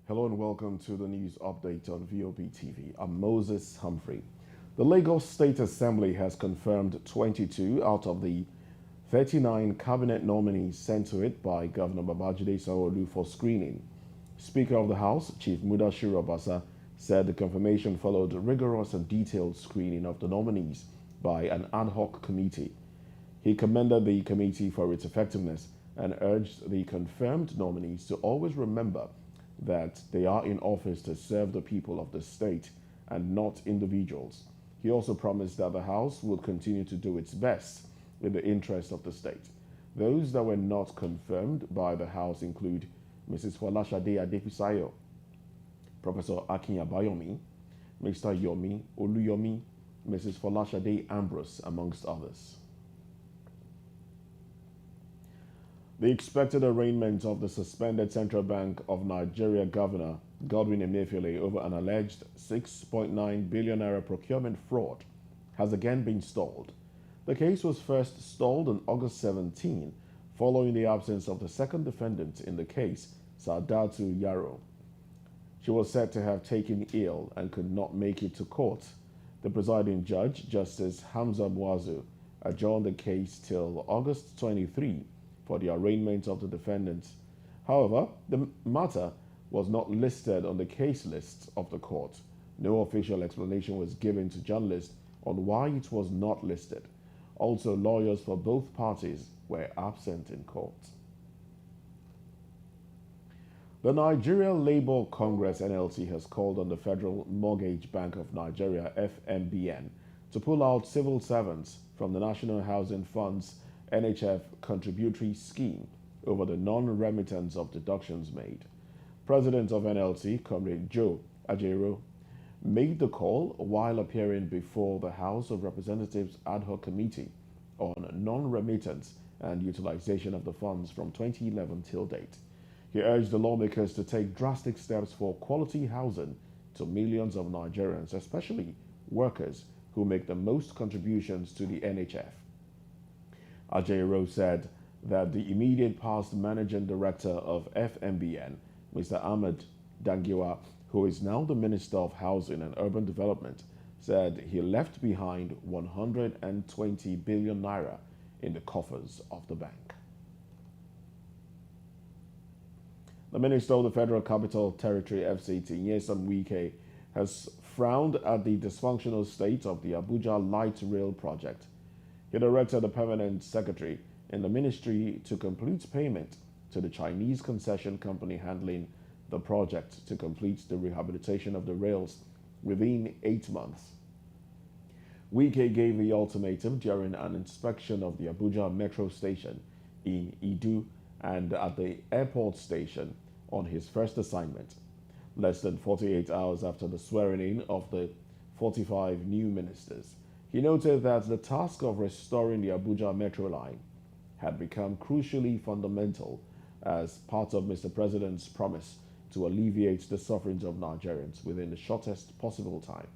Hello and welcome to the news update on VOB TV. I'm Moses Humphrey. The Lagos State Assembly has confirmed 22 out of the 39 cabinet nominees sent to it by Governor Babajide Sanwo-Olu for screening. Speaker of the House, Chief Mudashiru Obasa, said the confirmation followed rigorous and detailed screening of the nominees by an ad hoc committee. He commended the committee for its effectiveness and urged the confirmed nominees to always remember that they are in office to serve the people of the state and not individuals. He also promised that the House will continue to do its best in the interest of the state. Those that were not confirmed by the House include Mrs. Folashade Adefisayo, Professor Akin Abayomi, Mr. Yomi Oluyomi, Mrs. Folashade Ambrose, amongst others. The expected arraignment of the suspended Central Bank of Nigeria Governor Godwin Emefiele over an alleged 6.9 billion naira procurement fraud has again been stalled. The case was first stalled on August 17, following the absence of the second defendant in the case, Saadatu Yaro. She was said to have taken ill and could not make it to court. The presiding judge, Justice Hamza Muazu, adjourned the case till August 23 for the arraignment of the defendants. However, the matter was not listed on the case list of the court. No official explanation was given to journalists on why it was not listed. Also, lawyers for both parties were absent in court. The Nigeria Labour Congress (NLC) has called on the Federal Mortgage Bank of Nigeria (FMBN) to pull out civil servants from the National Housing Fund's NHF contributory scheme over the non-remittance of deductions made. President of NLC, Comrade Joe Ajero, made the call while appearing before the House of Representatives Ad Hoc Committee on non-remittance and utilization of the funds from 2011 till date. He urged the lawmakers to take drastic steps for quality housing to millions of Nigerians, especially workers who make the most contributions to the NHF. Ajero said that the immediate past managing director of FMBN, Mr. Ahmed Dangiwa, who is now the Minister of Housing and Urban Development, said he left behind 120 billion naira in the coffers of the bank. The Minister of the Federal Capital Territory, FCT, Nyesom Wike, has frowned at the dysfunctional state of the Abuja Light Rail project. He directed the permanent secretary in the ministry to complete payment to the Chinese concession company handling the project to complete the rehabilitation of the rails within 8 months. Wike gave the ultimatum during an inspection of the Abuja Metro station in Idu and at the airport station on his first assignment, less than 48 hours after the swearing-in of the 45 new ministers. He noted that the task of restoring the Abuja Metro line had become crucially fundamental as part of Mr. President's promise to alleviate the sufferings of Nigerians within the shortest possible time.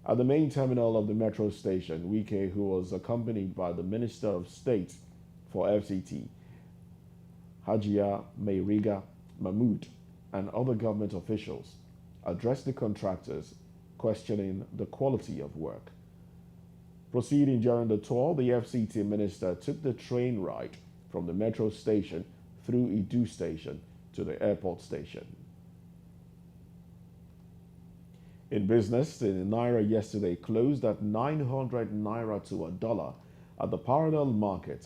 At the main terminal of the metro station, Wike, who was accompanied by the Minister of State for FCT, Hajia Mairiga Mahmood, and other government officials, addressed the contractors, questioning the quality of work. Proceeding during the tour, the FCT minister took the train ride from the metro station through Idu station to the airport station. In business, the naira yesterday closed at 900 naira to a dollar at the parallel market,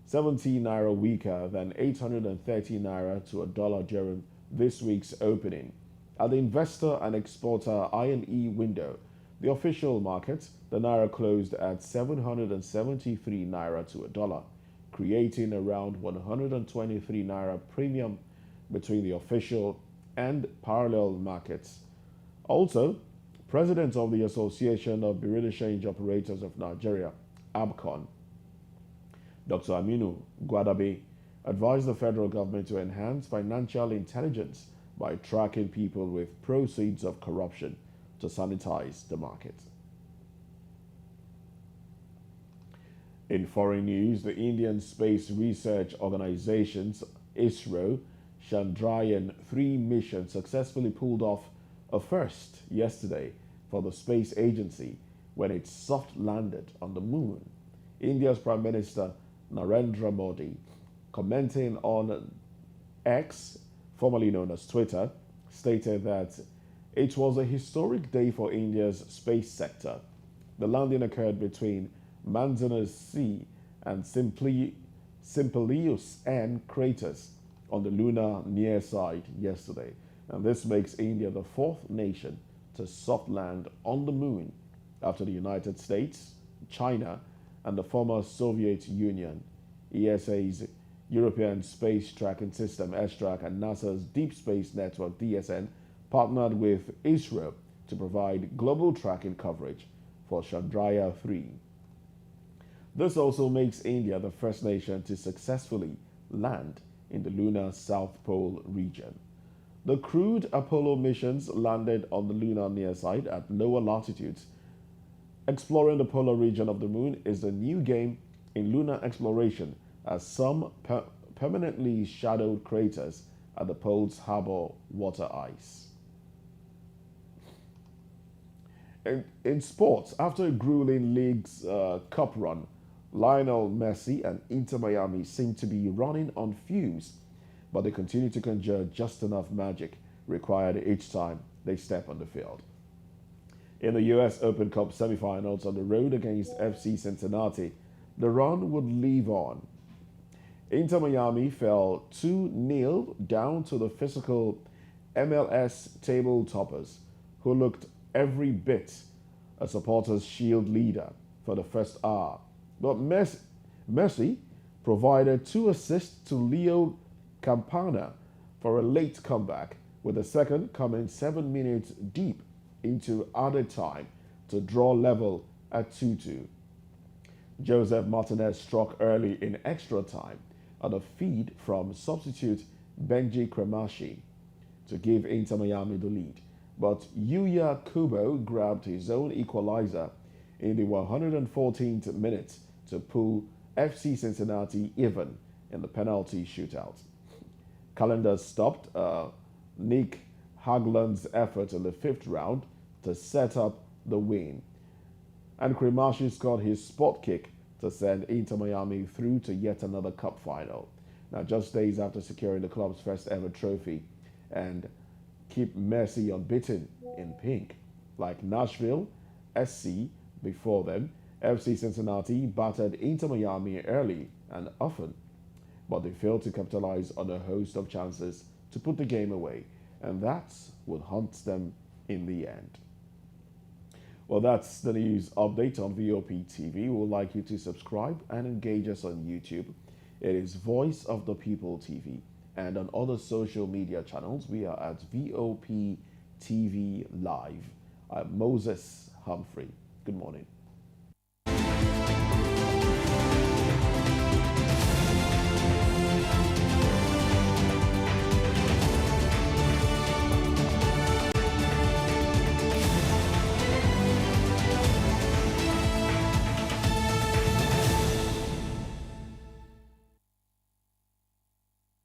70 naira weaker than 830 naira to a dollar during this week's opening. At the investor and exporter I&E window, the official market, the naira closed at 773 naira to a dollar, creating around 123 naira premium between the official and parallel markets. Also, President of the Association of Bureau de Change Operators of Nigeria, ABCON, Dr. Aminu Gwadabe, advised the federal government to enhance financial intelligence by tracking people with proceeds of corruption to sanitize the market. In foreign news, the Indian Space Research Organization, ISRO, Chandrayaan-3 mission successfully pulled off a first yesterday for the space agency when it soft landed on the moon. India's Prime Minister Narendra Modi, commenting on X, formerly known as Twitter, stated that it was a historic day for India's space sector. The landing occurred between Manzanar C and Simpleus N craters on the lunar near side yesterday, and this makes India the fourth nation to soft land on the moon after the United States, China, and the former Soviet Union. ESA's European Space Tracking System (ESTRAC) and NASA's Deep Space Network (DSN) partnered with Israel to provide global tracking coverage for Chandrayaan-3. This also makes India the first nation to successfully land in the lunar South Pole region. The crewed Apollo missions landed on the lunar near side at lower latitudes. Exploring the polar region of the moon is the new game in lunar exploration, as some permanently shadowed craters at the poles harbor water ice. In sports, after a grueling League's Cup run, Lionel Messi and Inter Miami seem to be running on fumes, but they continue to conjure just enough magic required each time they step on the field. In the US Open Cup semifinals on the road against FC Cincinnati, the run would live on. Inter Miami fell 2-0 down to the physical MLS table toppers, who looked every bit a supporters' shield leader for the first hour. But Messi provided 2 assists to Leo Campana for a late comeback, with the second coming 7 minutes deep into added time to draw level at 2-2. Joseph Martinez struck early in extra time on a feed from substitute Benji Cremashi to give Inter Miami the lead, but Yuya Kubo grabbed his own equalizer in the 114th minute to pull FC Cincinnati even in the penalty shootout. Calendar stopped Nick Hagland's effort in the 5th round to set up the win, and Cremashi scored his spot kick to send Inter Miami through to yet another cup final. Now, just days after securing the club's first ever trophy and keep Messi unbeaten in pink. Like Nashville SC before them, FC Cincinnati battered Inter Miami early and often, but they failed to capitalize on a host of chances to put the game away, and that's what haunts them in the end. Well, that's the news update on VOP TV. We would like you to subscribe and engage us on YouTube. It is Voice of the People TV. And on other social media channels, we are at VOP TV Live. I'm Moses Humphrey. Good morning.